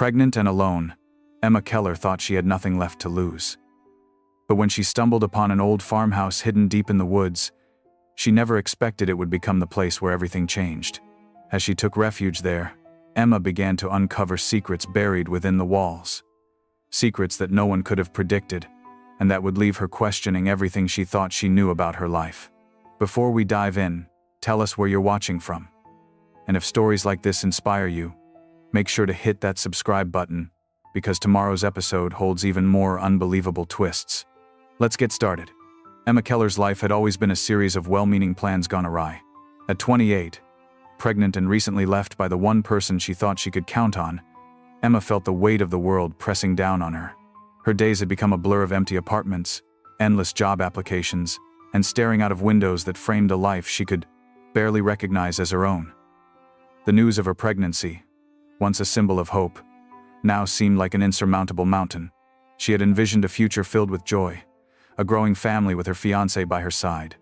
Pregnant and alone, Emma Keller thought she had nothing left to lose. But when she stumbled upon an old farmhouse hidden deep in the woods, she never expected it would become the place where everything changed. As she took refuge there, Emma began to uncover secrets buried within the walls. Secrets that no one could have predicted, and that would leave her questioning everything she thought she knew about her life. Before we dive in, tell us where you're watching from. And if stories like this inspire you, make sure to hit that subscribe button, because tomorrow's episode holds even more unbelievable twists. Let's get started. Emma Keller's life had always been a series of well-meaning plans gone awry. At 28, pregnant and recently left by the one person she thought she could count on, Emma felt the weight of the world pressing down on her. Her days had become a blur of empty apartments, endless job applications, and staring out of windows that framed a life she could barely recognize as her own. The news of her pregnancy, once a symbol of hope, now seemed like an insurmountable mountain. She had envisioned a future filled with joy, a growing family with her fiancé by her side.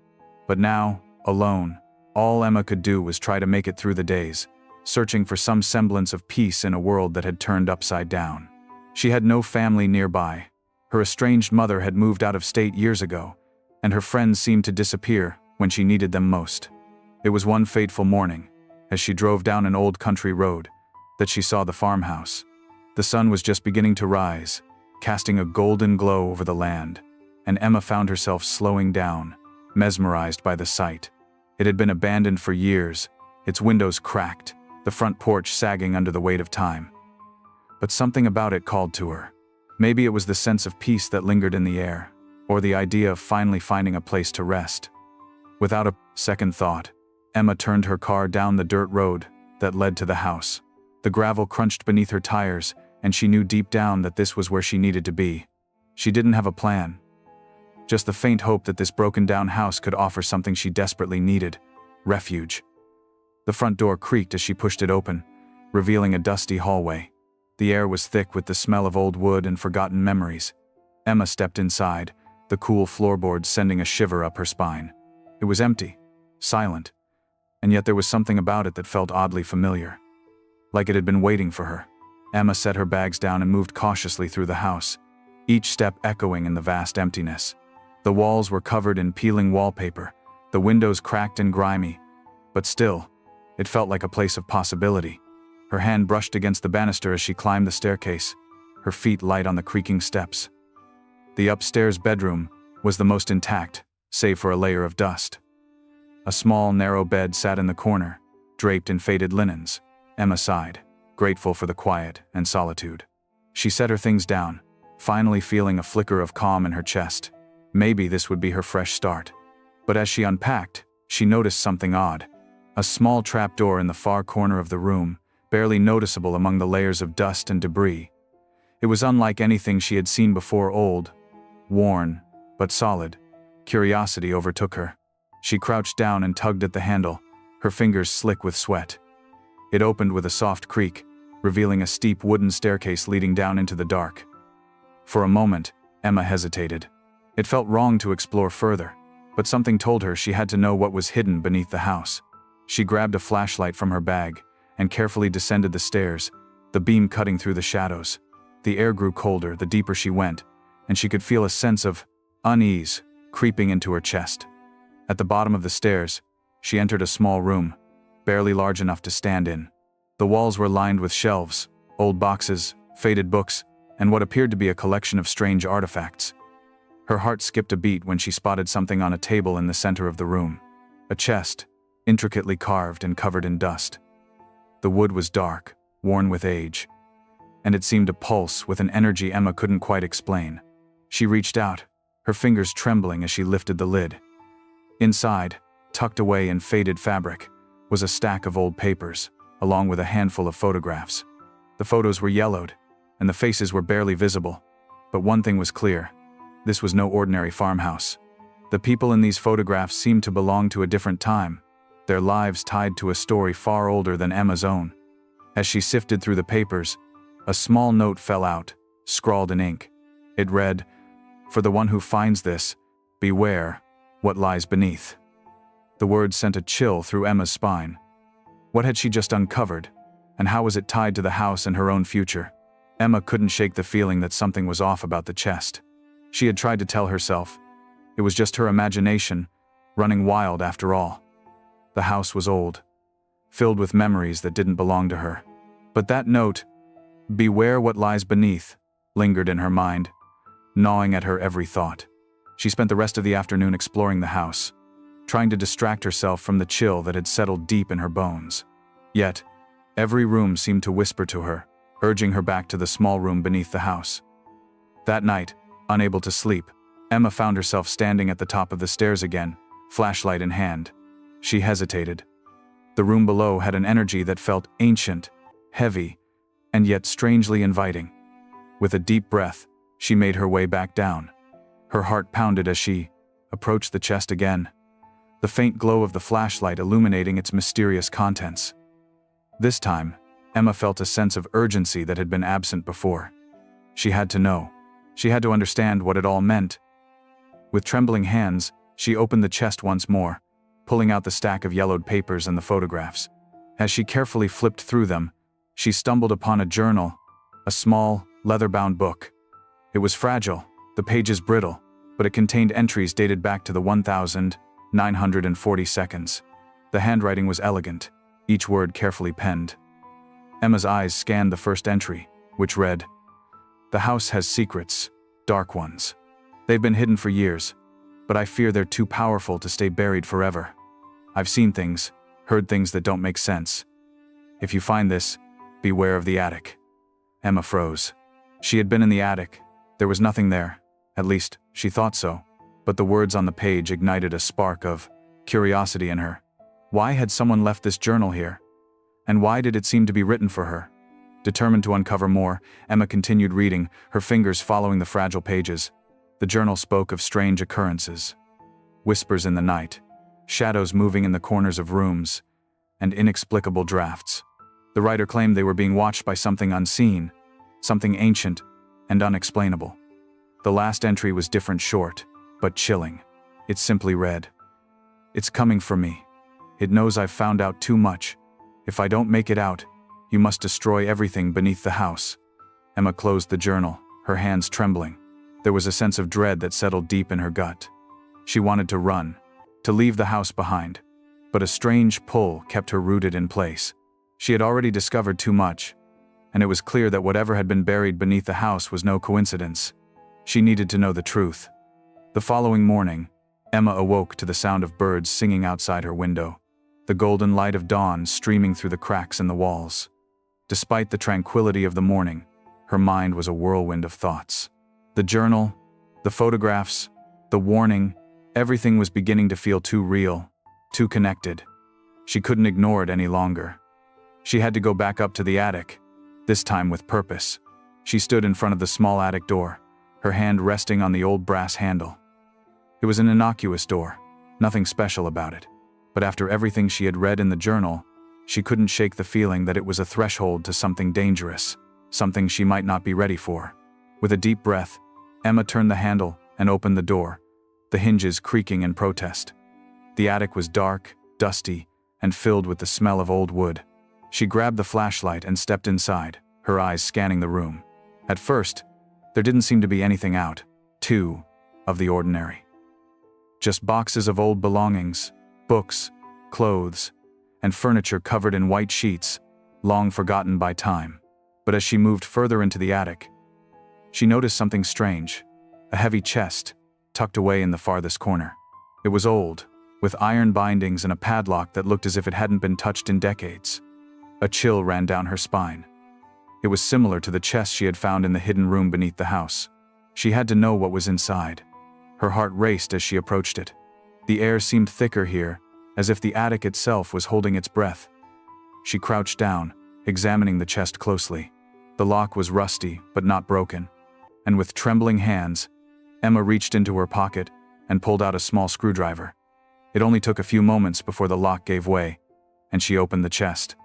But now, alone, all Emma could do was try to make it through the days, searching for some semblance of peace in a world that had turned upside down. She had no family nearby. Her estranged mother had moved out of state years ago, and her friends seemed to disappear when she needed them most. It was one fateful morning, as she drove down an old country road, that she saw the farmhouse. The sun was just beginning to rise, casting a golden glow over the land, and Emma found herself slowing down, mesmerized by the sight. It had been abandoned for years, its windows cracked, the front porch sagging under the weight of time. But something about it called to her. Maybe it was the sense of peace that lingered in the air, or the idea of finally finding a place to rest. Without a second thought, Emma turned her car down the dirt road that led to the house. The gravel crunched beneath her tires, and she knew deep down that this was where she needed to be. She didn't have a plan, just the faint hope that this broken-down house could offer something she desperately needed: refuge. The front door creaked as she pushed it open, revealing a dusty hallway. The air was thick with the smell of old wood and forgotten memories. Emma stepped inside, the cool floorboards sending a shiver up her spine. It was empty, silent, and yet there was something about it that felt oddly familiar, like it had been waiting for her. Emma set her bags down and moved cautiously through the house, each step echoing in the vast emptiness. The walls were covered in peeling wallpaper, the windows cracked and grimy, but still, it felt like a place of possibility. Her hand brushed against the banister as she climbed the staircase, her feet light on the creaking steps. The upstairs bedroom was the most intact, save for a layer of dust. A small, narrow bed sat in the corner, draped in faded linens. Emma sighed, grateful for the quiet and solitude. She set her things down, finally feeling a flicker of calm in her chest. Maybe this would be her fresh start. But as she unpacked, she noticed something odd. A small trapdoor in the far corner of the room, barely noticeable among the layers of dust and debris. It was unlike anything she had seen before, old, worn, but solid. Curiosity overtook her. She crouched down and tugged at the handle, her fingers slick with sweat. It opened with a soft creak, revealing a steep wooden staircase leading down into the dark. For a moment, Emma hesitated. It felt wrong to explore further, but something told her she had to know what was hidden beneath the house. She grabbed a flashlight from her bag and carefully descended the stairs, the beam cutting through the shadows. The air grew colder the deeper she went, and she could feel a sense of unease creeping into her chest. At the bottom of the stairs, she entered a small room, barely large enough to stand in. The walls were lined with shelves, old boxes, faded books, and what appeared to be a collection of strange artifacts. Her heart skipped a beat when she spotted something on a table in the center of the room. A chest, intricately carved and covered in dust. The wood was dark, worn with age, and it seemed to pulse with an energy Emma couldn't quite explain. She reached out, her fingers trembling as she lifted the lid. Inside, tucked away in faded fabric, was a stack of old papers, along with a handful of photographs. The photos were yellowed, and the faces were barely visible. But one thing was clear: this was no ordinary farmhouse. The people in these photographs seemed to belong to a different time, their lives tied to a story far older than Emma's own. As she sifted through the papers, a small note fell out, scrawled in ink. It read, "For the one who finds this, beware what lies beneath." The words sent a chill through Emma's spine. What had she just uncovered, and how was it tied to the house and her own future? Emma couldn't shake the feeling that something was off about the chest. She had tried to tell herself. It was just her imagination, running wild after all. The house was old, filled with memories that didn't belong to her. But that note, "Beware what lies beneath," lingered in her mind, gnawing at her every thought. She spent the rest of the afternoon exploring the house, trying to distract herself from the chill that had settled deep in her bones. Yet, every room seemed to whisper to her, urging her back to the small room beneath the house. That night, unable to sleep, Emma found herself standing at the top of the stairs again, flashlight in hand. She hesitated. The room below had an energy that felt ancient, heavy, and yet strangely inviting. With a deep breath, she made her way back down. Her heart pounded as she approached the chest again, the faint glow of the flashlight illuminating its mysterious contents. This time, Emma felt a sense of urgency that had been absent before. She had to know. She had to understand what it all meant. With trembling hands, she opened the chest once more, pulling out the stack of yellowed papers and the photographs. As she carefully flipped through them, she stumbled upon a journal, a small, leather-bound book. It was fragile, the pages brittle, but it contained entries dated back to the 1940 seconds. The handwriting was elegant, each word carefully penned. Emma's eyes scanned the first entry, which read, "The house has secrets, dark ones. They've been hidden for years, but I fear they're too powerful to stay buried forever. I've seen things, heard things that don't make sense. If you find this, beware of the attic." Emma froze. She had been in the attic. There was nothing there. At least, she thought so. But the words on the page ignited a spark of curiosity in her. Why had someone left this journal here? And why did it seem to be written for her? Determined to uncover more, Emma continued reading, her fingers following the fragile pages. The journal spoke of strange occurrences. Whispers in the night, shadows moving in the corners of rooms, and inexplicable drafts. The writer claimed they were being watched by something unseen, something ancient and unexplainable. The last entry was different, short, but chilling. It simply read, "It's coming for me. It knows I've found out too much. If I don't make it out, you must destroy everything beneath the house." Emma closed the journal, her hands trembling. There was a sense of dread that settled deep in her gut. She wanted to run, to leave the house behind, but a strange pull kept her rooted in place. She had already discovered too much, and it was clear that whatever had been buried beneath the house was no coincidence. She needed to know the truth. The following morning, Emma awoke to the sound of birds singing outside her window, the golden light of dawn streaming through the cracks in the walls. Despite the tranquility of the morning, her mind was a whirlwind of thoughts. The journal, the photographs, the warning, everything was beginning to feel too real, too connected. She couldn't ignore it any longer. She had to go back up to the attic, this time with purpose. She stood in front of the small attic door, her hand resting on the old brass handle. It was an innocuous door, nothing special about it. But after everything she had read in the journal, she couldn't shake the feeling that it was a threshold to something dangerous, something she might not be ready for. With a deep breath, Emma turned the handle and opened the door, the hinges creaking in protest. The attic was dark, dusty, and filled with the smell of old wood. She grabbed the flashlight and stepped inside, her eyes scanning the room. At first, there didn't seem to be anything out of the ordinary. Just boxes of old belongings, books, clothes, and furniture covered in white sheets, long forgotten by time. But as she moved further into the attic, she noticed something strange, a heavy chest, tucked away in the farthest corner. It was old, with iron bindings and a padlock that looked as if it hadn't been touched in decades. A chill ran down her spine. It was similar to the chest she had found in the hidden room beneath the house. She had to know what was inside. Her heart raced as she approached it. The air seemed thicker here, as if the attic itself was holding its breath. She crouched down, examining the chest closely. The lock was rusty, but not broken. And with trembling hands, Emma reached into her pocket and pulled out a small screwdriver. It only took a few moments before the lock gave way, and she opened the chest.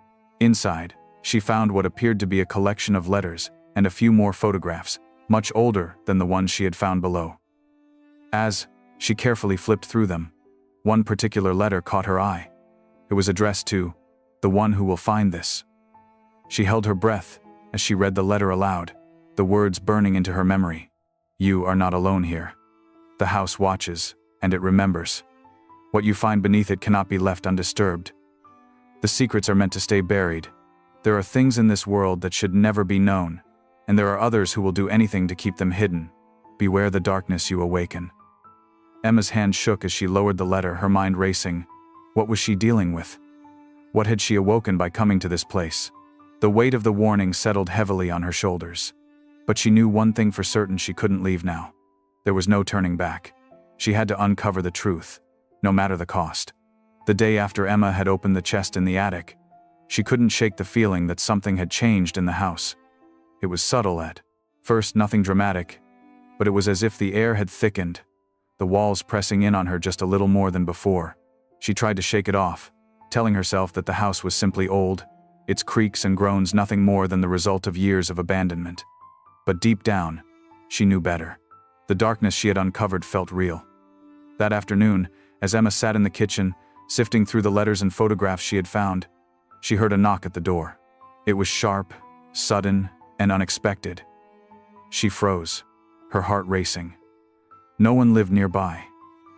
Inside, she found what appeared to be a collection of letters and a few more photographs, much older than the ones she had found below. As she carefully flipped through them, one particular letter caught her eye. It was addressed to the one who will find this. She held her breath as she read the letter aloud, the words burning into her memory. You are not alone here. The house watches, and it remembers. What you find beneath it cannot be left undisturbed. The secrets are meant to stay buried. There are things in this world that should never be known, and there are others who will do anything to keep them hidden. Beware the darkness you awaken. Emma's hand shook as she lowered the letter, her mind racing. What was she dealing with? What had she awoken by coming to this place? The weight of the warning settled heavily on her shoulders. But she knew one thing for certain: she couldn't leave now. There was no turning back. She had to uncover the truth, no matter the cost. The day after Emma had opened the chest in the attic, she couldn't shake the feeling that something had changed in the house. It was subtle at first, nothing dramatic, but it was as if the air had thickened, the walls pressing in on her just a little more than before. She tried to shake it off, telling herself that the house was simply old, its creaks and groans nothing more than the result of years of abandonment. But deep down, she knew better. The darkness she had uncovered felt real. That afternoon, as Emma sat in the kitchen, sifting through the letters and photographs she had found, she heard a knock at the door. It was sharp, sudden, and unexpected. She froze, her heart racing. No one lived nearby,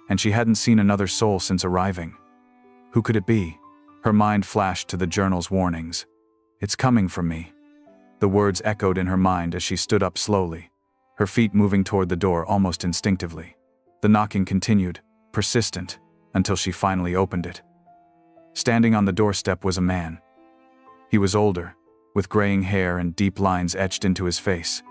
and she hadn't seen another soul since arriving. Who could it be? Her mind flashed to the journal's warnings. It's coming from me. The words echoed in her mind as she stood up slowly, her feet moving toward the door almost instinctively. The knocking continued, persistent, until she finally opened it. Standing on the doorstep was a man. He was older, with graying hair and deep lines etched into his face.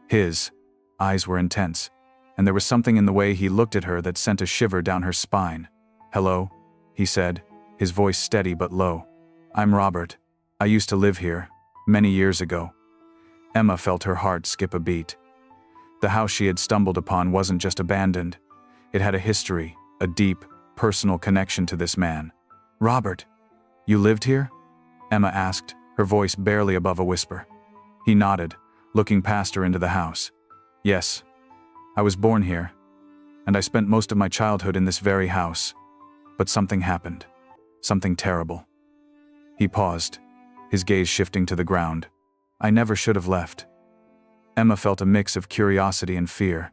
His eyes were intense, and there was something in the way he looked at her that sent a shiver down her spine. "Hello," he said, his voice steady but low. "I'm Robert. I used to live here, many years ago." Emma felt her heart skip a beat. The house she had stumbled upon wasn't just abandoned. It had a history, a deep, personal connection to this man. "Robert, you lived here?" Emma asked, her voice barely above a whisper. He nodded, looking past her into the house. "Yes, I was born here, and I spent most of my childhood in this very house. But something happened. Something terrible." He paused, his gaze shifting to the ground. "I never should have left." Emma felt a mix of curiosity and fear.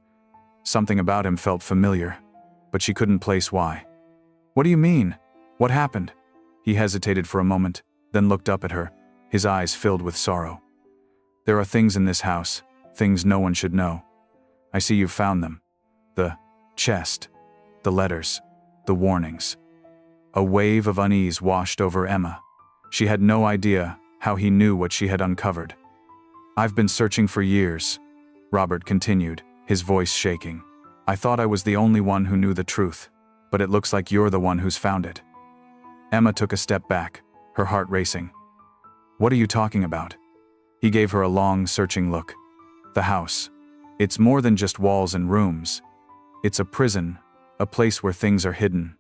Something about him felt familiar, but she couldn't place why. "What do you mean? What happened?" He hesitated for a moment, then looked up at her, his eyes filled with sorrow. "There are things in this house, things no one should know. I see you've found them. The chest, the letters, the warnings." A wave of unease washed over Emma. She had no idea how he knew what she had uncovered. "I've been searching for years," Robert continued, his voice shaking. "I thought I was the only one who knew the truth, but it looks like you're the one who's found it." Emma took a step back, her heart racing. "What are you talking about?" He gave her a long, searching look. "The house. It's more than just walls and rooms. It's a prison, a place where things are hidden,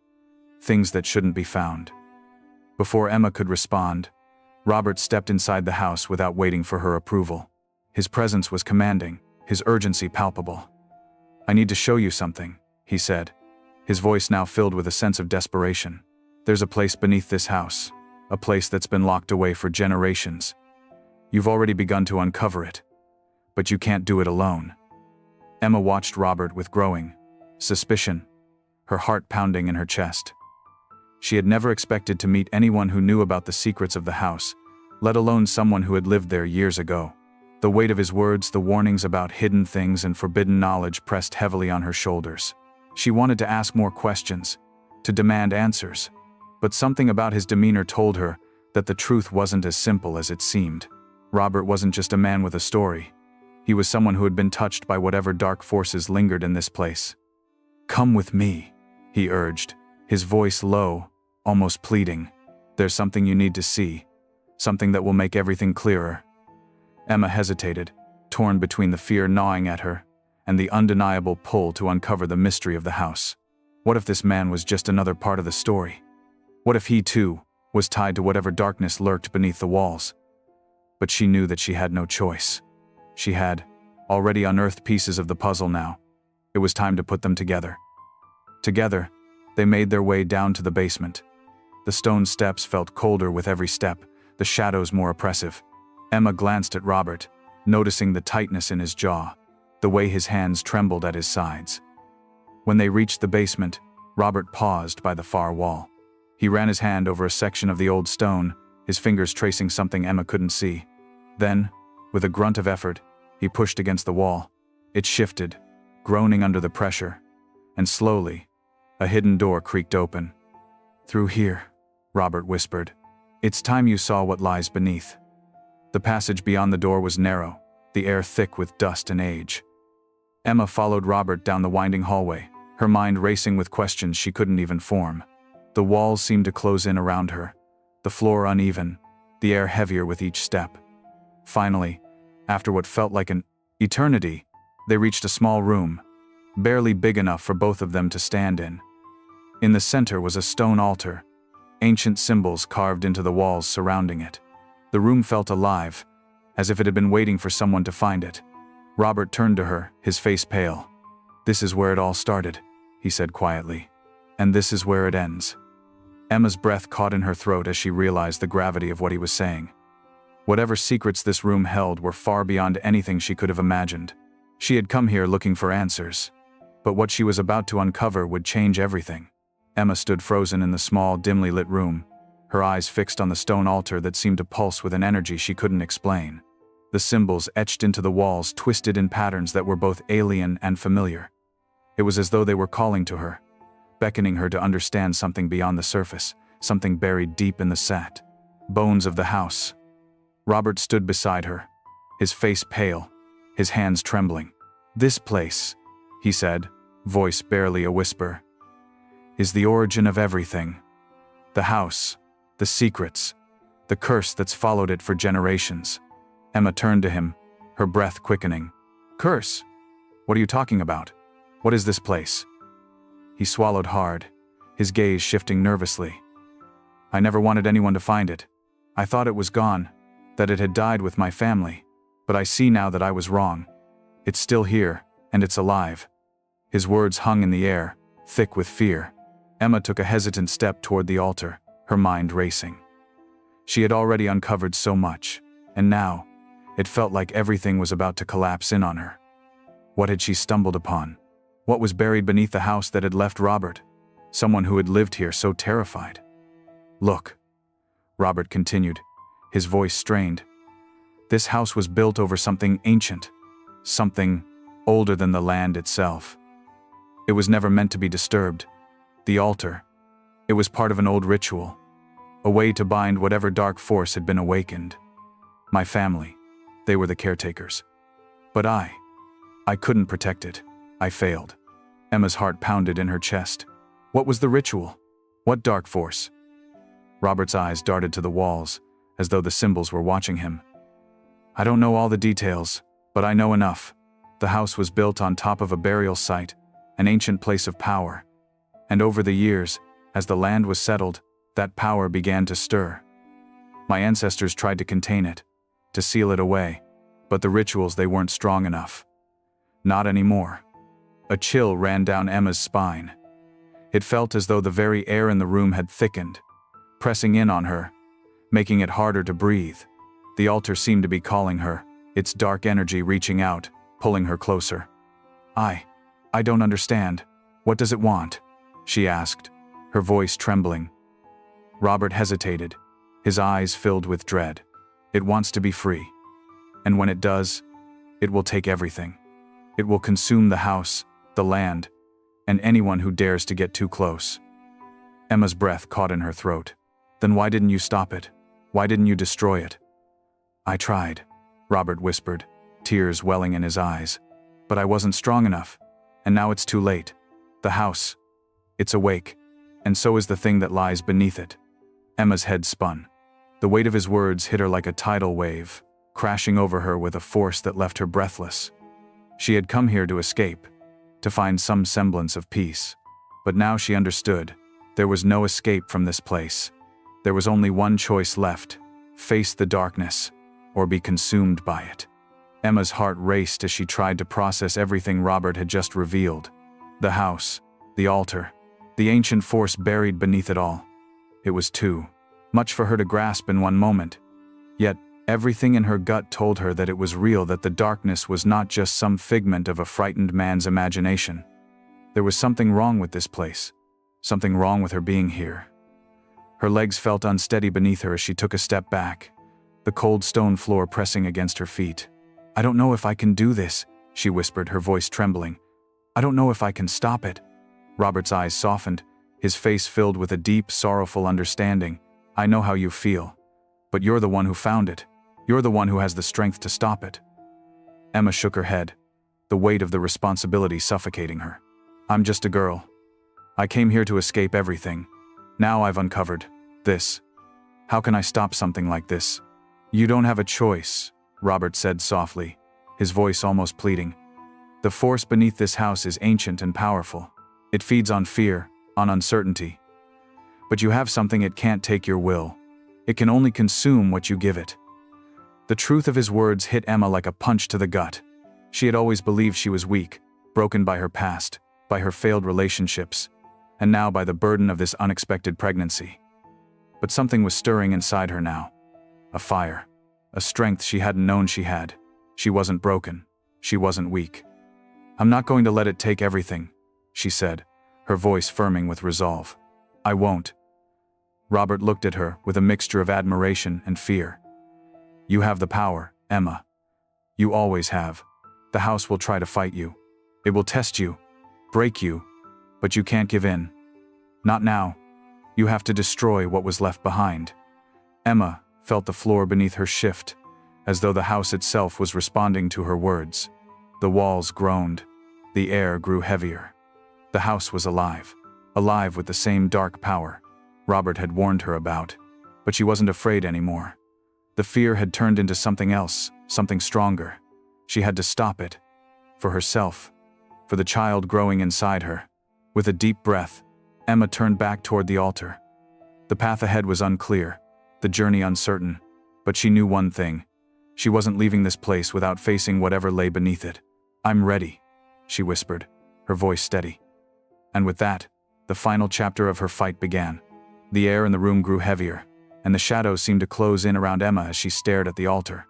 things that shouldn't be found." Before Emma could respond, Robert stepped inside the house without waiting for her approval. His presence was commanding, his urgency palpable. "I need to show you something," he said, his voice now filled with a sense of desperation. "There's a place beneath this house, a place that's been locked away for generations. You've already begun to uncover it, but you can't do it alone." Emma watched Robert with growing suspicion, her heart pounding in her chest. She had never expected to meet anyone who knew about the secrets of the house, let alone someone who had lived there years ago. The weight of his words, the warnings about hidden things and forbidden knowledge pressed heavily on her shoulders. She wanted to ask more questions, to demand answers, but something about his demeanor told her that the truth wasn't as simple as it seemed. Robert wasn't just a man with a story. He was someone who had been touched by whatever dark forces lingered in this place. "Come with me," he urged, his voice low, almost pleading. "There's something you need to see, something that will make everything clearer." Emma hesitated, torn between the fear gnawing at her and the undeniable pull to uncover the mystery of the house. What if this man was just another part of the story? What if he, too, was tied to whatever darkness lurked beneath the walls? But she knew that she had no choice. She had already unearthed pieces of the puzzle now. It was time to put them together. Together, they made their way down to the basement. The stone steps felt colder with every step, the shadows more oppressive. Emma glanced at Robert, noticing the tightness in his jaw, the way his hands trembled at his sides. When they reached the basement, Robert paused by the far wall. He ran his hand over a section of the old stone, his fingers tracing something Emma couldn't see. Then, with a grunt of effort, he pushed against the wall. It shifted, groaning under the pressure, and slowly, a hidden door creaked open. "Through here," Robert whispered. "It's time you saw what lies beneath." The passage beyond the door was narrow, the air thick with dust and age. Emma followed Robert down the winding hallway, her mind racing with questions she couldn't even form. The walls seemed to close in around her, the floor uneven, the air heavier with each step. Finally, after what felt like an eternity, they reached a small room, barely big enough for both of them to stand in. In the center was a stone altar, ancient symbols carved into the walls surrounding it. The room felt alive, as if it had been waiting for someone to find it. Robert turned to her, his face pale. "This is where it all started," he said quietly. "And this is where it ends." Emma's breath caught in her throat as she realized the gravity of what he was saying. Whatever secrets this room held were far beyond anything she could have imagined. She had come here looking for answers, but what she was about to uncover would change everything. Emma stood frozen in the small, dimly lit room, her eyes fixed on the stone altar that seemed to pulse with an energy she couldn't explain. The symbols etched into the walls twisted in patterns that were both alien and familiar. It was as though they were calling to her, beckoning her to understand something beyond the surface, something buried deep in the bones of the house. Robert stood beside her, his face pale, his hands trembling. "This place," he said, voice barely a whisper, "is the origin of everything. The house, the secrets, the curse that's followed it for generations." Emma turned to him, her breath quickening. "Curse? What are you talking about? What is this place?" He swallowed hard, his gaze shifting nervously. "I never wanted anyone to find it. I thought it was gone, that it had died with my family. But I see now that I was wrong. It's still here, and it's alive." His words hung in the air, thick with fear. Emma took a hesitant step toward the altar, her mind racing. She had already uncovered so much, and now, it felt like everything was about to collapse in on her. What had she stumbled upon? What was buried beneath the house that had left Robert? Someone who had lived here so terrified. "Look," Robert continued, his voice strained. "This house was built over something ancient, something older than the land itself. It was never meant to be disturbed. The altar, it was part of an old ritual, a way to bind whatever dark force had been awakened. My family, they were the caretakers. But I couldn't protect it. I failed." Emma's heart pounded in her chest. What was the ritual? What dark force? Robert's eyes darted to the walls, as though the symbols were watching him. "I don't know all the details, but I know enough. The house was built on top of a burial site, an ancient place of power. And over the years, as the land was settled, that power began to stir. My ancestors tried to contain it, to seal it away, but the rituals, they weren't strong enough. Not anymore." A chill ran down Emma's spine. It felt as though the very air in the room had thickened, pressing in on her, making it harder to breathe. The altar seemed to be calling her, its dark energy reaching out, pulling her closer. I don't understand. What does it want?" she asked, her voice trembling. Robert hesitated, his eyes filled with dread. "It wants to be free. And when it does, it will take everything. It will consume the house, the land, and anyone who dares to get too close." Emma's breath caught in her throat. "Then why didn't you stop it? Why didn't you destroy it?" "I tried," Robert whispered, tears welling in his eyes. "But I wasn't strong enough, and now it's too late. The house, it's awake, and so is the thing that lies beneath it." Emma's head spun. The weight of his words hit her like a tidal wave, crashing over her with a force that left her breathless. She had come here to escape, to find some semblance of peace. But now she understood. There was no escape from this place. There was only one choice left: face the darkness, or be consumed by it. Emma's heart raced as she tried to process everything Robert had just revealed. The house, the altar, the ancient force buried beneath it all. It was too much for her to grasp in one moment. Yet, Everything in her gut told her that it was real, that the darkness was not just some figment of a frightened man's imagination. There was something wrong with this place, something wrong with her being here. Her legs felt unsteady beneath her as she took a step back, the cold stone floor pressing against her feet. "I don't know if I can do this," she whispered, her voice trembling. "I don't know if I can stop it." Robert's eyes softened, his face filled with a deep, sorrowful understanding. "I know how you feel. But you're the one who found it. You're the one who has the strength to stop it." Emma shook her head, the weight of the responsibility suffocating her. "I'm just a girl. I came here to escape everything. Now I've uncovered this. How can I stop something like this?" "You don't have a choice," Robert said softly, his voice almost pleading. "The force beneath this house is ancient and powerful. It feeds on fear, on uncertainty. But you have something it can't take: your will. It can only consume what you give it." The truth of his words hit Emma like a punch to the gut. She had always believed she was weak, broken by her past, by her failed relationships, and now by the burden of this unexpected pregnancy. But something was stirring inside her now. A fire. A strength she hadn't known she had. She wasn't broken. She wasn't weak. "I'm not going to let it take everything," she said, her voice firming with resolve. "I won't." Robert looked at her with a mixture of admiration and fear. "You have the power, Emma. You always have. The house will try to fight you. It will test you, break you, but you can't give in. Not now. You have to destroy what was left behind." Emma felt the floor beneath her shift, as though the house itself was responding to her words. The walls groaned. The air grew heavier. The house was alive. Alive with the same dark power Robert had warned her about. But she wasn't afraid anymore. The fear had turned into something else, something stronger. She had to stop it. For herself. For the child growing inside her. With a deep breath, Emma turned back toward the altar. The path ahead was unclear, the journey uncertain, but she knew one thing. She wasn't leaving this place without facing whatever lay beneath it. "I'm ready," she whispered, her voice steady. And with that, the final chapter of her fight began. The air in the room grew heavier, and the shadows seemed to close in around Emma as she stared at the altar.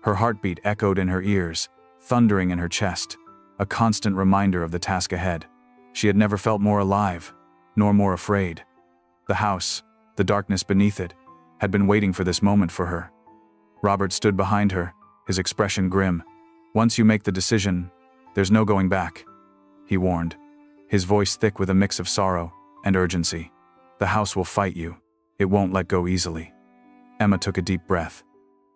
Her heartbeat echoed in her ears, thundering in her chest, a constant reminder of the task ahead. She had never felt more alive, nor more afraid. The house, the darkness beneath it, had been waiting for this moment for her. Robert stood behind her, his expression grim. "Once you make the decision, there's no going back," he warned, his voice thick with a mix of sorrow and urgency. "The house will fight you. It won't let go easily." Emma took a deep breath.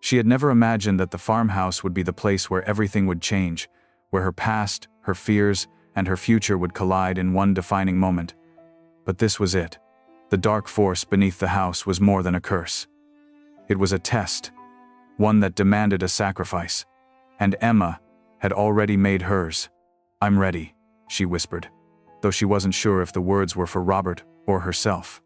She had never imagined that the farmhouse would be the place where everything would change, where her past, her fears, and her future would collide in one defining moment. But this was it. The dark force beneath the house was more than a curse. It was a test, one that demanded a sacrifice, and Emma had already made hers. "I'm ready," she whispered, though she wasn't sure if the words were for Robert or herself.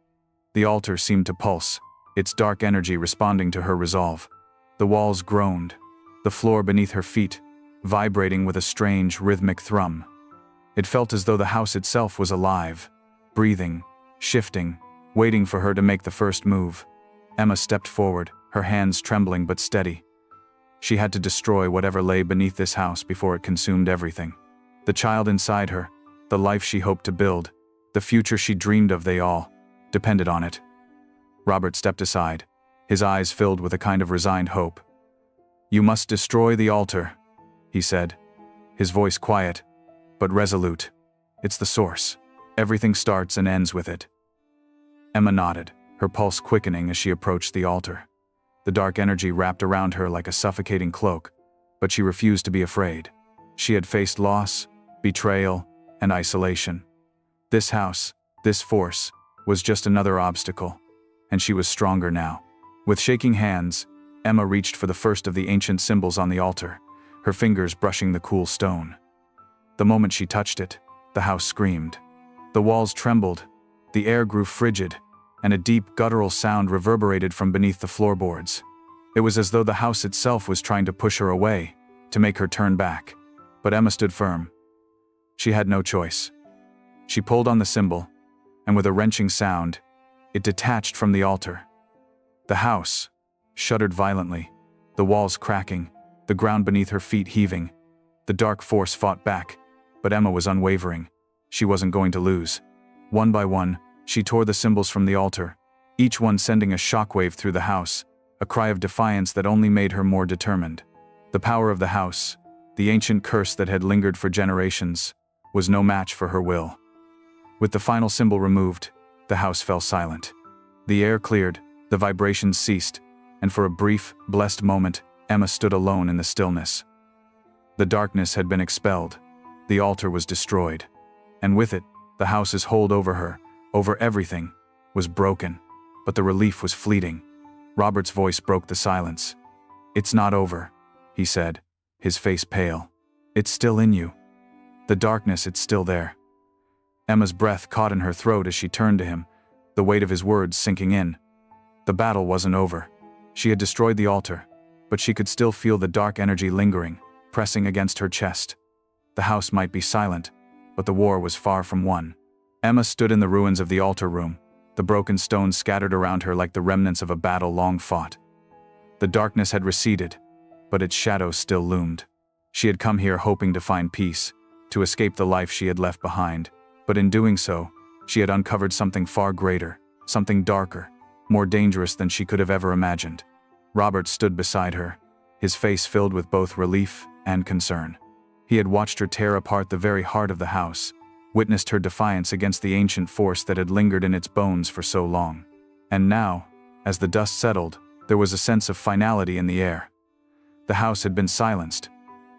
The altar seemed to pulse, its dark energy responding to her resolve. The walls groaned, the floor beneath her feet vibrating with a strange, rhythmic thrum. It felt as though the house itself was alive, breathing, shifting, waiting for her to make the first move. Emma stepped forward, her hands trembling but steady. She had to destroy whatever lay beneath this house before it consumed everything. The child inside her, the life she hoped to build, the future she dreamed of, they all depended on it. Robert stepped aside, his eyes filled with a kind of resigned hope. "You must destroy the altar," he said, his voice quiet, but resolute. "It's the source. Everything starts and ends with it." Emma nodded, her pulse quickening as she approached the altar. The dark energy wrapped around her like a suffocating cloak, but she refused to be afraid. She had faced loss, betrayal, and isolation. This house, this force, was just another obstacle, and she was stronger now. With shaking hands, Emma reached for the first of the ancient symbols on the altar, her fingers brushing the cool stone. The moment she touched it, the house screamed. The walls trembled, the air grew frigid, and a deep guttural sound reverberated from beneath the floorboards. It was as though the house itself was trying to push her away, to make her turn back. But Emma stood firm. She had no choice. She pulled on the symbol, and with a wrenching sound, it detached from the altar. The house shuddered violently, the walls cracking, the ground beneath her feet heaving. The dark force fought back, but Emma was unwavering. She wasn't going to lose. One by one, she tore the symbols from the altar, each one sending a shockwave through the house, a cry of defiance that only made her more determined. The power of the house, the ancient curse that had lingered for generations, was no match for her will. With the final symbol removed, the house fell silent. The air cleared, the vibrations ceased, and for a brief, blessed moment, Emma stood alone in the stillness. The darkness had been expelled, the altar was destroyed, and with it, the house's hold over her, over everything, was broken. But the relief was fleeting. Robert's voice broke the silence. "It's not over," he said, his face pale. "It's still in you. The darkness, it's still there." Emma's breath caught in her throat as she turned to him, the weight of his words sinking in. The battle wasn't over. She had destroyed the altar, but she could still feel the dark energy lingering, pressing against her chest. The house might be silent, but the war was far from won. Emma stood in the ruins of the altar room, the broken stones scattered around her like the remnants of a battle long fought. The darkness had receded, but its shadow still loomed. She had come here hoping to find peace, to escape the life she had left behind, but in doing so, she had uncovered something far greater, something darker, more dangerous than she could have ever imagined. Robert stood beside her, his face filled with both relief and concern. He had watched her tear apart the very heart of the house, witnessed her defiance against the ancient force that had lingered in its bones for so long. And now, as the dust settled, there was a sense of finality in the air. The house had been silenced,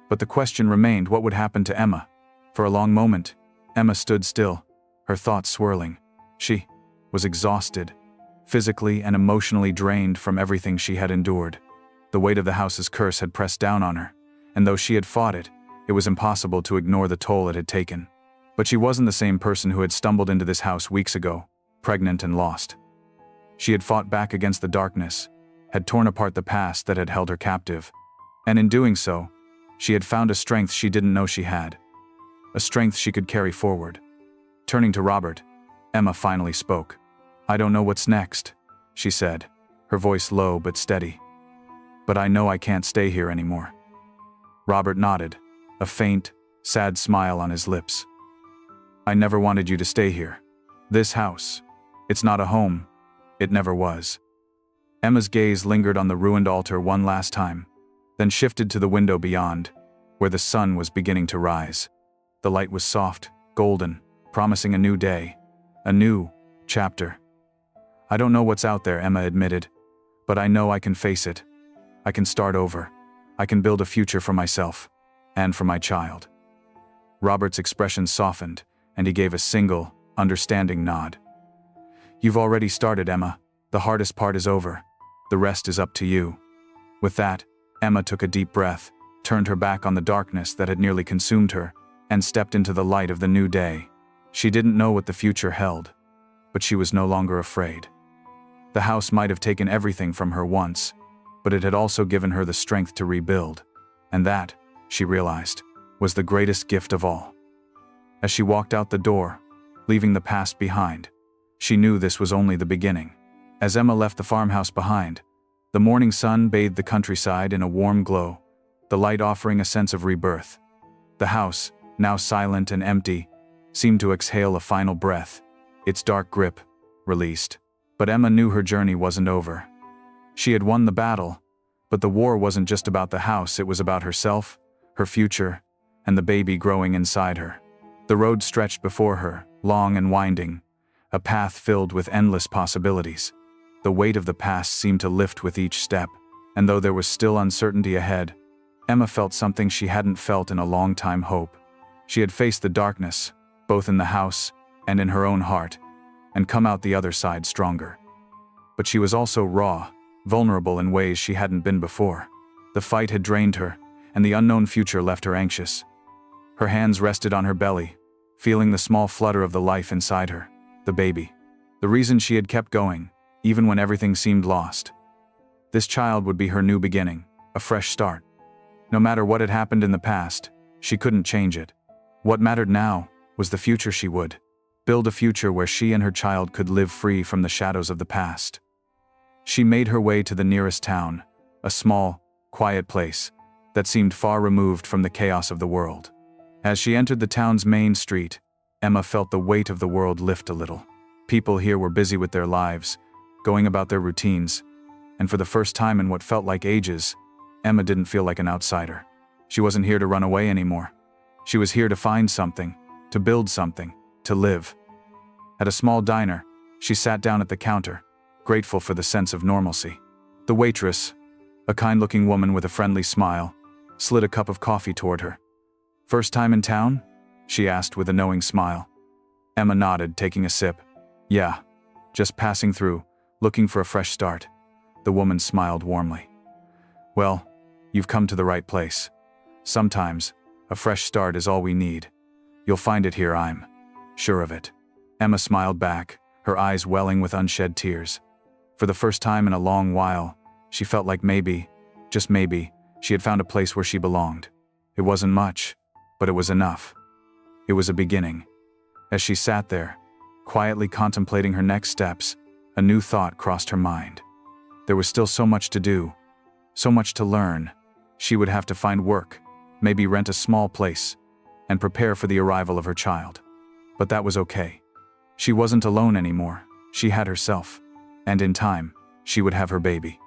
but the question remained: what would happen to Emma? For a long moment, Emma stood still, her thoughts swirling. She was exhausted, physically and emotionally drained from everything she had endured. The weight of the house's curse had pressed down on her, and though she had fought it, it was impossible to ignore the toll it had taken. But she wasn't the same person who had stumbled into this house weeks ago, pregnant and lost. She had fought back against the darkness, had torn apart the past that had held her captive, and in doing so, she had found a strength she didn't know she had, a strength she could carry forward. Turning to Robert, Emma finally spoke. "I don't know what's next," she said, her voice low but steady. "But I know I can't stay here anymore." Robert nodded, a faint, sad smile on his lips. "I never wanted you to stay here. This house, it's not a home. It never was." Emma's gaze lingered on the ruined altar one last time, then shifted to the window beyond, where the sun was beginning to rise. The light was soft, golden, promising a new day, a new chapter. "I don't know what's out there," Emma admitted, "but I know I can face it. I can start over. I can build a future for myself, and for my child." Robert's expression softened, and he gave a single, understanding nod. "You've already started, Emma. The hardest part is over. The rest is up to you." With that, Emma took a deep breath, turned her back on the darkness that had nearly consumed her, and stepped into the light of the new day. She didn't know what the future held, but she was no longer afraid. The house might have taken everything from her once, but it had also given her the strength to rebuild, and that, she realized, was the greatest gift of all. As she walked out the door, leaving the past behind, she knew this was only the beginning. As Emma left the farmhouse behind, the morning sun bathed the countryside in a warm glow, the light offering a sense of rebirth. The house, now silent and empty, seemed to exhale a final breath, its dark grip released. But Emma knew her journey wasn't over. She had won the battle, but the war wasn't just about the house, it was about herself, her future, and the baby growing inside her. The road stretched before her, long and winding, a path filled with endless possibilities. The weight of the past seemed to lift with each step, and though there was still uncertainty ahead, Emma felt something she hadn't felt in a long time: hope. She had faced the darkness, both in the house and in her own heart, and come out the other side stronger. But she was also raw, vulnerable in ways she hadn't been before. The fight had drained her, and the unknown future left her anxious. Her hands rested on her belly, feeling the small flutter of the life inside her, the baby. The reason she had kept going, even when everything seemed lost. This child would be her new beginning, a fresh start. No matter what had happened in the past, she couldn't change it. What mattered now was the future she would build, a future where she and her child could live free from the shadows of the past. She made her way to the nearest town, a small, quiet place that seemed far removed from the chaos of the world. As she entered the town's main street, Emma felt the weight of the world lift a little. People here were busy with their lives, going about their routines, and for the first time in what felt like ages, Emma didn't feel like an outsider. She wasn't here to run away anymore. She was here to find something, to build something, to live. At a small diner, she sat down at the counter, grateful for the sense of normalcy. The waitress, a kind-looking woman with a friendly smile, slid a cup of coffee toward her. "First time in town?" she asked with a knowing smile. Emma nodded, taking a sip. "Yeah, just passing through, looking for a fresh start." The woman smiled warmly. "Well, you've come to the right place. Sometimes, a fresh start is all we need. You'll find it here, I'm sure of it." Emma smiled back, her eyes welling with unshed tears. For the first time in a long while, she felt like maybe, just maybe, she had found a place where she belonged. It wasn't much, but it was enough. It was a beginning. As she sat there, quietly contemplating her next steps, a new thought crossed her mind. There was still so much to do, so much to learn. She would have to find work, maybe rent a small place, and prepare for the arrival of her child. But that was okay. She wasn't alone anymore. She had herself. And in time, she would have her baby.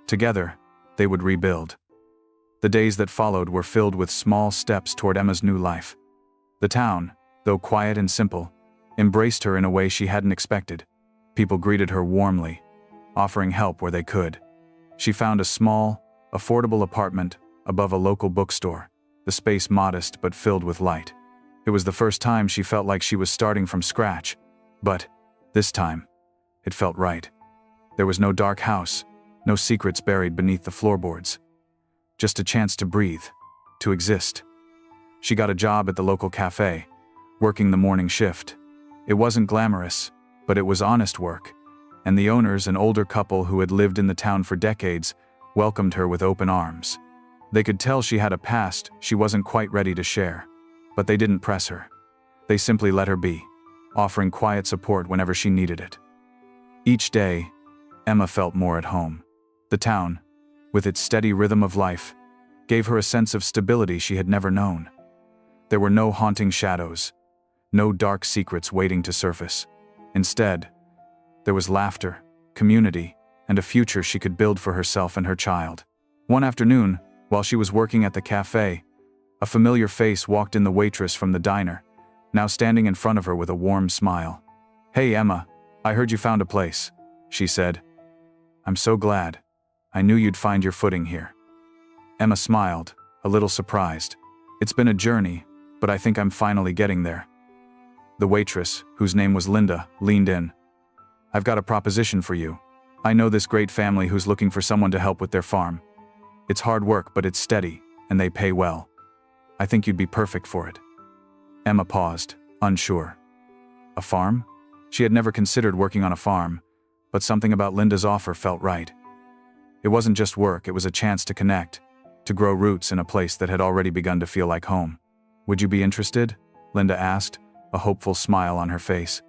Together, they would rebuild. The days that followed were filled with small steps toward Emma's new life. The town, though quiet and simple, embraced her in a way she hadn't expected. People greeted her warmly, offering help where they could. She found a small, affordable apartment above a local bookstore, the space modest but filled with light. It was the first time she felt like she was starting from scratch, but this time, it felt right. There was no dark house, no secrets buried beneath the floorboards. Just a chance to breathe, to exist. She got a job at the local cafe, working the morning shift. It wasn't glamorous, but it was honest work, and the owners, an older couple who had lived in the town for decades, welcomed her with open arms. They could tell she had a past she wasn't quite ready to share, but they didn't press her. They simply let her be, offering quiet support whenever she needed it. Each day, Emma felt more at home. The town, with its steady rhythm of life, gave her a sense of stability she had never known. There were no haunting shadows, no dark secrets waiting to surface. Instead, there was laughter, community, and a future she could build for herself and her child. One afternoon, while she was working at the cafe, a familiar face walked in, the waitress from the diner, now standing in front of her with a warm smile. "Hey Emma, I heard you found a place," she said. "I'm so glad. I knew you'd find your footing here." Emma smiled, a little surprised. "It's been a journey, but I think I'm finally getting there." The waitress, whose name was Linda, leaned in. "I've got a proposition for you. I know this great family who's looking for someone to help with their farm. It's hard work, but it's steady, and they pay well. I think you'd be perfect for it." Emma paused, unsure. A farm? She had never considered working on a farm, but something about Linda's offer felt right. It wasn't just work, it was a chance to connect, to grow roots in a place that had already begun to feel like home. "Would you be interested?" Linda asked, a hopeful smile on her face.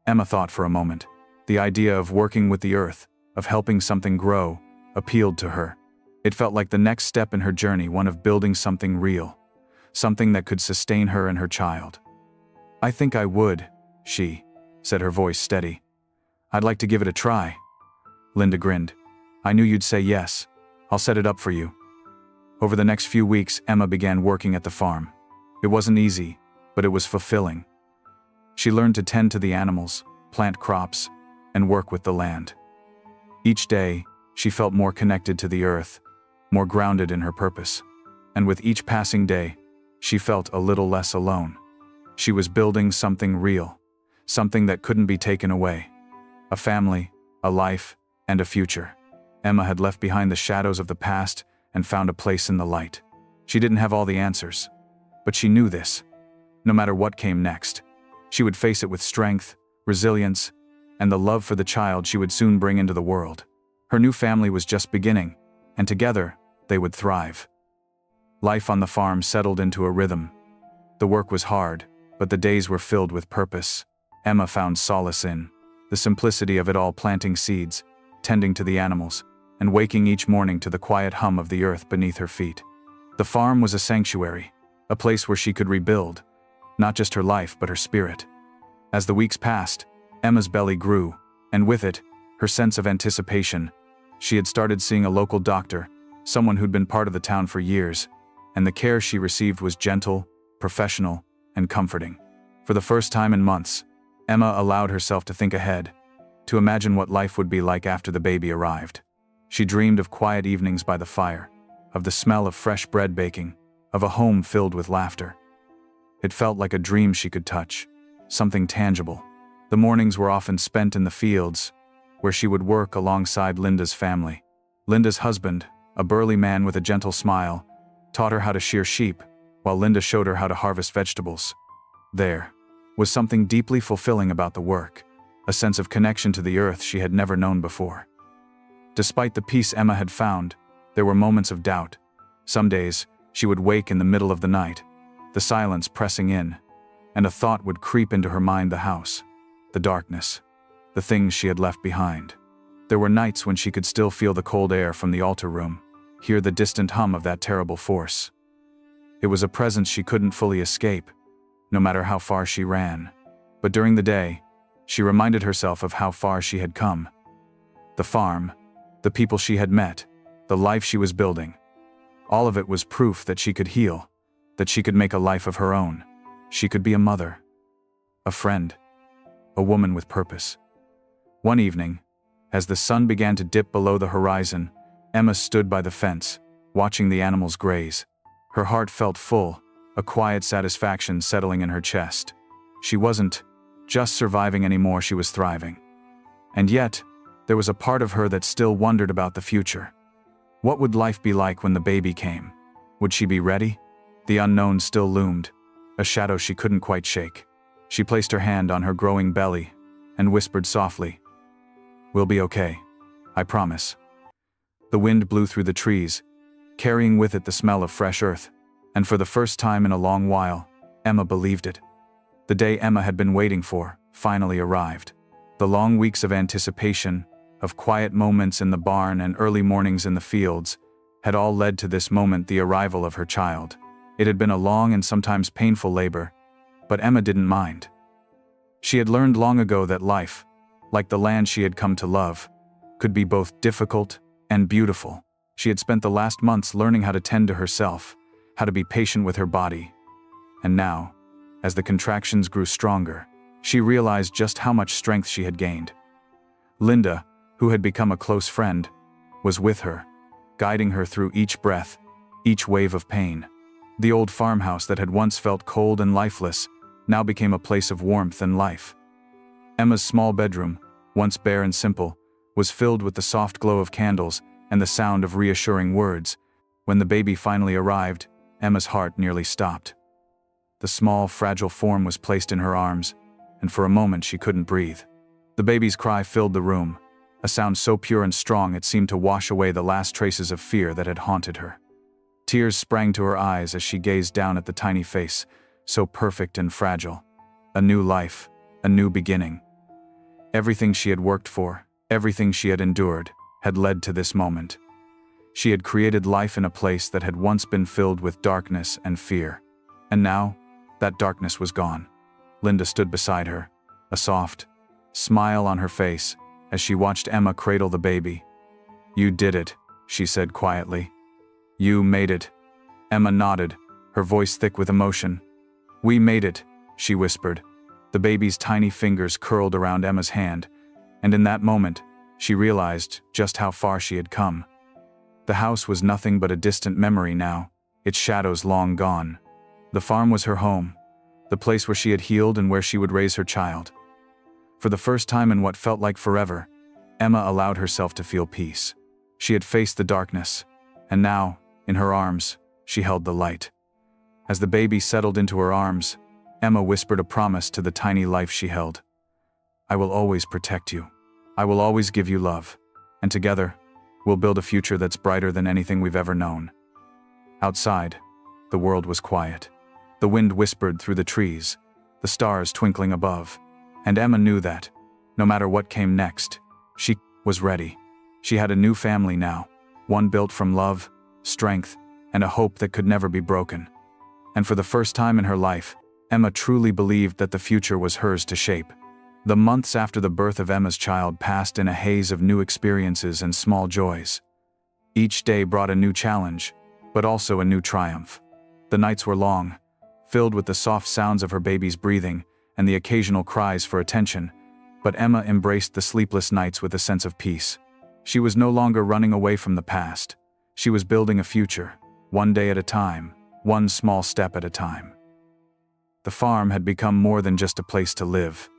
Emma thought for a moment. The idea of working with the earth, of helping something grow, appealed to her. It felt like the next step in her journey, one of building something real, something that could sustain her and her child. "I think I would," she said, her voice steady. "I'd like to give it a try." Linda grinned. "I knew you'd say yes. I'll set it up for you." Over the next few weeks, Emma began working at the farm. It wasn't easy, but it was fulfilling. She learned to tend to the animals, plant crops, and work with the land. Each day, she felt more connected to the earth, more grounded in her purpose. And with each passing day, she felt a little less alone. She was building something real, something that couldn't be taken away. A family, a life, and a future. Emma had left behind the shadows of the past and found a place in the light. She didn't have all the answers, but she knew this. No matter what came next, she would face it with strength, resilience, and the love for the child she would soon bring into the world. Her new family was just beginning, and together, they would thrive. Life on the farm settled into a rhythm. The work was hard, but the days were filled with purpose. Emma found solace in the simplicity of it all, planting seeds, tending to the animals, and waking each morning to the quiet hum of the earth beneath her feet. The farm was a sanctuary, a place where she could rebuild, not just her life but her spirit. As the weeks passed, Emma's belly grew, and with it, her sense of anticipation. She had started seeing a local doctor, someone who'd been part of the town for years, and the care she received was gentle, professional, and comforting. For the first time in months, Emma allowed herself to think ahead, to imagine what life would be like after the baby arrived. She dreamed of quiet evenings by the fire, of the smell of fresh bread baking, of a home filled with laughter. It felt like a dream she could touch, something tangible. The mornings were often spent in the fields, where she would work alongside Linda's family. Linda's husband, a burly man with a gentle smile, taught her how to shear sheep, while Linda showed her how to harvest vegetables. There was something deeply fulfilling about the work, a sense of connection to the earth she had never known before. Despite the peace Emma had found, there were moments of doubt. Some days, she would wake in the middle of the night, the silence pressing in, and a thought would creep into her mind: the house, the darkness, the things she had left behind. There were nights when she could still feel the cold air from the altar room, hear the distant hum of that terrible force. It was a presence she couldn't fully escape, no matter how far she ran. But during the day, she reminded herself of how far she had come. The farm, the people she had met, the life she was building. All of it was proof that she could heal, that she could make a life of her own. She could be a mother, a friend, a woman with purpose. One evening, as the sun began to dip below the horizon, Emma stood by the fence, watching the animals graze. Her heart felt full, a quiet satisfaction settling in her chest. She wasn't just surviving anymore, she was thriving. And yet, there was a part of her that still wondered about the future. What would life be like when the baby came? Would she be ready? The unknown still loomed, a shadow she couldn't quite shake. She placed her hand on her growing belly and whispered softly, "We'll be okay. I promise." The wind blew through the trees, carrying with it the smell of fresh earth, and for the first time in a long while, Emma believed it. The day Emma had been waiting for finally arrived. The long weeks of anticipation, of quiet moments in the barn and early mornings in the fields, had all led to this moment, the arrival of her child. It had been a long and sometimes painful labor, but Emma didn't mind. She had learned long ago that life, like the land she had come to love, could be both difficult and beautiful. She had spent the last months learning how to tend to herself, how to be patient with her body. And now, as the contractions grew stronger, she realized just how much strength she had gained. Linda, who had become a close friend, was with her, guiding her through each breath, each wave of pain. The old farmhouse that had once felt cold and lifeless now became a place of warmth and life. Emma's small bedroom, once bare and simple, was filled with the soft glow of candles and the sound of reassuring words. When the baby finally arrived, Emma's heart nearly stopped. The small, fragile form was placed in her arms, and for a moment she couldn't breathe. The baby's cry filled the room, a sound so pure and strong it seemed to wash away the last traces of fear that had haunted her. Tears sprang to her eyes as she gazed down at the tiny face, so perfect and fragile. A new life, a new beginning. Everything she had worked for, everything she had endured, had led to this moment. She had created life in a place that had once been filled with darkness and fear. And now, that darkness was gone. Linda stood beside her, a soft smile on her face, as she watched Emma cradle the baby. "You did it," she said quietly. "You made it." Emma nodded, her voice thick with emotion. "We made it," she whispered. The baby's tiny fingers curled around Emma's hand, and in that moment, she realized just how far she had come. The house was nothing but a distant memory now, its shadows long gone. The farm was her home, the place where she had healed and where she would raise her child. For the first time in what felt like forever, Emma allowed herself to feel peace. She had faced the darkness, and now, in her arms, she held the light. As the baby settled into her arms, Emma whispered a promise to the tiny life she held. "I will always protect you. I will always give you love. And together, we'll build a future that's brighter than anything we've ever known." Outside, the world was quiet. The wind whispered through the trees, the stars twinkling above, and Emma knew that, no matter what came next, she was ready. She had a new family now, one built from love, strength, and a hope that could never be broken. And for the first time in her life, Emma truly believed that the future was hers to shape. The months after the birth of Emma's child passed in a haze of new experiences and small joys. Each day brought a new challenge, but also a new triumph. The nights were long, filled with the soft sounds of her baby's breathing and the occasional cries for attention, but Emma embraced the sleepless nights with a sense of peace. She was no longer running away from the past. She was building a future, one day at a time, one small step at a time. The farm had become more than just a place to live.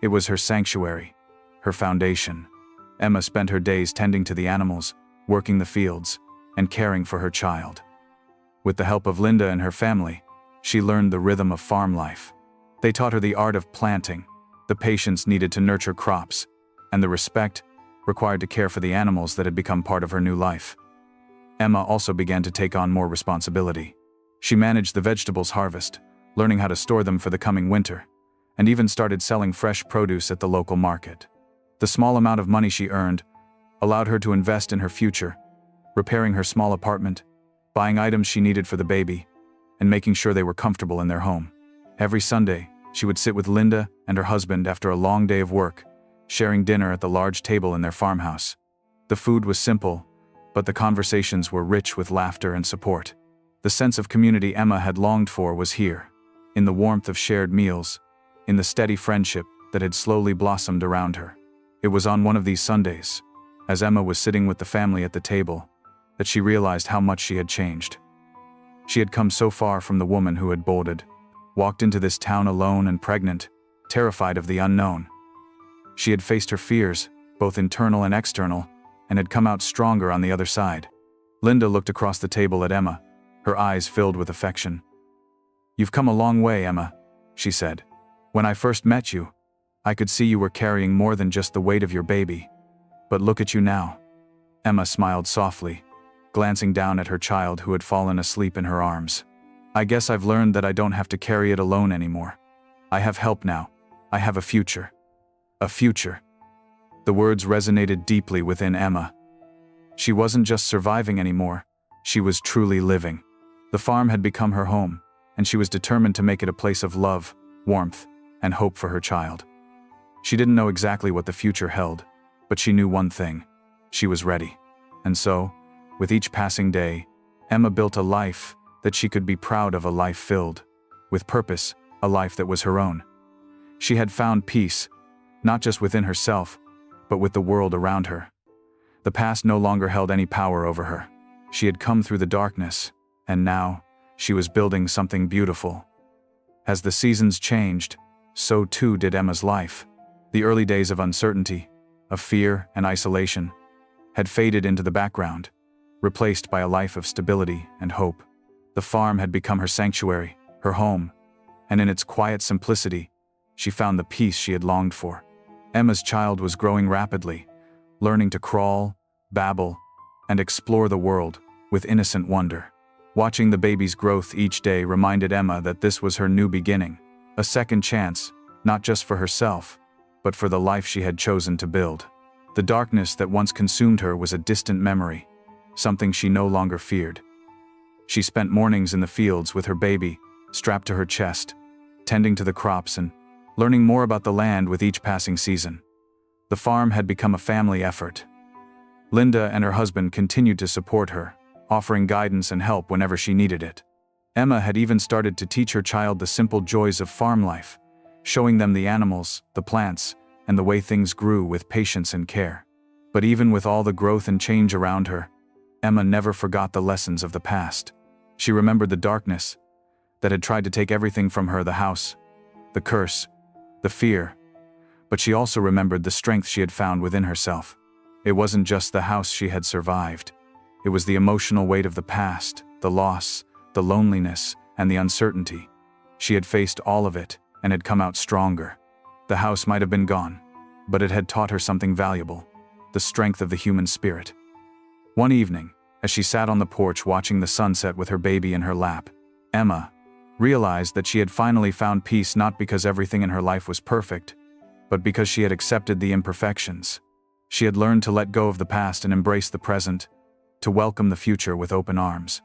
It was her sanctuary, her foundation. Emma spent her days tending to the animals, working the fields, and caring for her child. With the help of Linda and her family, she learned the rhythm of farm life. They taught her the art of planting, the patience needed to nurture crops, and the respect required to care for the animals that had become part of her new life. Emma also began to take on more responsibility. She managed the vegetables harvest, learning how to store them for the coming winter, and even started selling fresh produce at the local market. The small amount of money she earned allowed her to invest in her future, repairing her small apartment, buying items she needed for the baby, and making sure they were comfortable in their home. Every Sunday, she would sit with Linda and her husband after a long day of work, sharing dinner at the large table in their farmhouse. The food was simple, but the conversations were rich with laughter and support. The sense of community Emma had longed for was here, in the warmth of shared meals, in the steady friendship that had slowly blossomed around her. It was on one of these Sundays, as Emma was sitting with the family at the table, that she realized how much she had changed. She had come so far from the woman who had bolted, walked into this town alone and pregnant, terrified of the unknown. She had faced her fears, both internal and external, and had come out stronger on the other side. Linda looked across the table at Emma, her eyes filled with affection. "You've come a long way, Emma," she said. "When I first met you, I could see you were carrying more than just the weight of your baby. But look at you now." Emma smiled softly, glancing down at her child who had fallen asleep in her arms. "I guess I've learned that I don't have to carry it alone anymore. I have help now. I have a future." A future. The words resonated deeply within Emma. She wasn't just surviving anymore, she was truly living. The farm had become her home, and she was determined to make it a place of love, warmth, and hope for her child. She didn't know exactly what the future held, but she knew one thing: she was ready. And so, with each passing day, Emma built a life that she could be proud of, a life filled with purpose, a life that was her own. She had found peace, not just within herself, but with the world around her. The past no longer held any power over her. She had come through the darkness, and now, she was building something beautiful. As the seasons changed, so too did Emma's life. The early days of uncertainty, of fear and isolation, had faded into the background, replaced by a life of stability and hope. The farm had become her sanctuary, her home, and in its quiet simplicity, she found the peace she had longed for. Emma's child was growing rapidly, learning to crawl, babble, and explore the world with innocent wonder. Watching the baby's growth each day reminded Emma that this was her new beginning, a second chance, not just for herself, but for the life she had chosen to build. The darkness that once consumed her was a distant memory, something she no longer feared. She spent mornings in the fields with her baby, strapped to her chest, tending to the crops and learning more about the land with each passing season. The farm had become a family effort. Linda and her husband continued to support her, offering guidance and help whenever she needed it. Emma had even started to teach her child the simple joys of farm life, showing them the animals, the plants, and the way things grew with patience and care. But even with all the growth and change around her, Emma never forgot the lessons of the past. She remembered the darkness that had tried to take everything from her: the house, the curse, the fear. But she also remembered the strength she had found within herself. It wasn't just the house she had survived. It was the emotional weight of the past, the loss, the loneliness, and the uncertainty. She had faced all of it and had come out stronger. The house might have been gone, but it had taught her something valuable: the strength of the human spirit. One evening, as she sat on the porch watching the sunset with her baby in her lap, Emma realized that she had finally found peace, not because everything in her life was perfect, but because she had accepted the imperfections. She had learned to let go of the past and embrace the present, to welcome the future with open arms.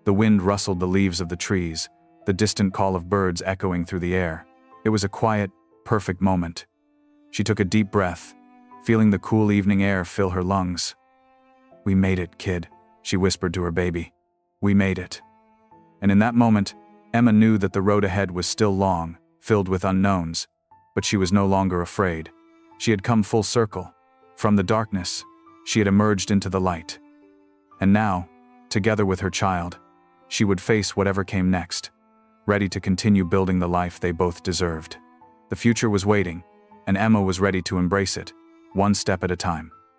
The wind rustled the leaves of the trees, the distant call of birds echoing through the air. It was a quiet, perfect moment. She took a deep breath, feeling the cool evening air fill her lungs. "We made it, kid," she whispered to her baby. "We made it." And in that moment, Emma knew that the road ahead was still long, filled with unknowns, but she was no longer afraid. She had come full circle. From the darkness, she had emerged into the light. And now, together with her child, she would face whatever came next, ready to continue building the life they both deserved. The future was waiting, and Emma was ready to embrace it, one step at a time.